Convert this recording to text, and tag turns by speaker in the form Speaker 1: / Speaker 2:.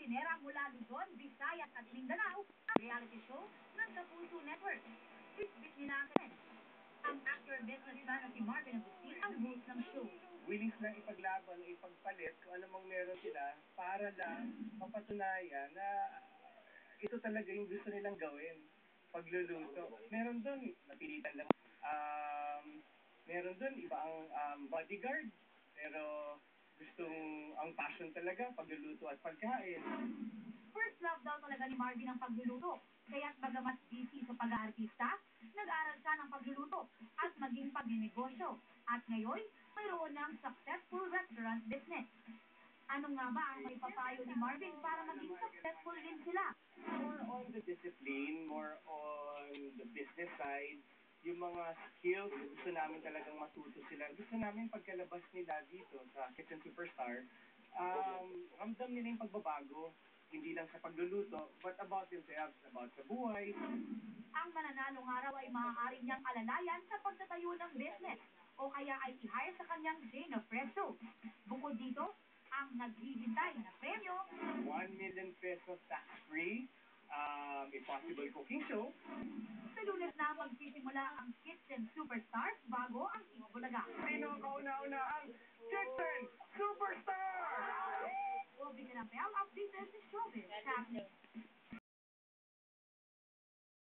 Speaker 1: kusinera mula Luzon, Visayas at Mindanao ang reality show ng Kapuso Network. Bit nila ang actor businessman na si Marvin Agustin ang host ng show.
Speaker 2: Willing silang ipaglaban o ipagpalit kung ano mang meron sila para lang mapatunayan na ito talaga yung gusto nilang gawin, pagluluto. Meron doon, napilitan lang. Meron doon, iba ang bodyguard, pero ang passion talaga, pagluluto at pagkain.
Speaker 1: First love daw talaga ni Marvin ang pagluluto. Kaya't bagamat busy sa pag-aartista, nag-aaral siya ng pagluluto at maging pagninegosyo. At ngayon, mayroon ng successful restaurant business. Ano nga ba ang may papayo ni Marvin para maging successful din sila?
Speaker 2: More on the discipline, more on the business side, yung mga skills, gusto namin talagang matuto sila. Gusto namin pagkalabas nila dito sa Kitchen Superstar, ramdam nila yung pagbabago, hindi lang sa pagluluto, but about themselves, about sa buhay.
Speaker 1: Ang mananalong araw ay maaari niyang alalayan sa pagtatayo ng business o kaya ay i-hire sa kanyang chain of restaurants. Bukod dito, ang naghihintay na premyo,
Speaker 2: 1 million pesos tax-free, a possible cooking show.
Speaker 1: Sa Lunes na magsisimula ang Kitchen Superstars bago ang Bulaga.
Speaker 2: Sino ang kauna-una ang Kitchen Superstar?
Speaker 1: Bobby Canapel, updated sa Showbiz Channel.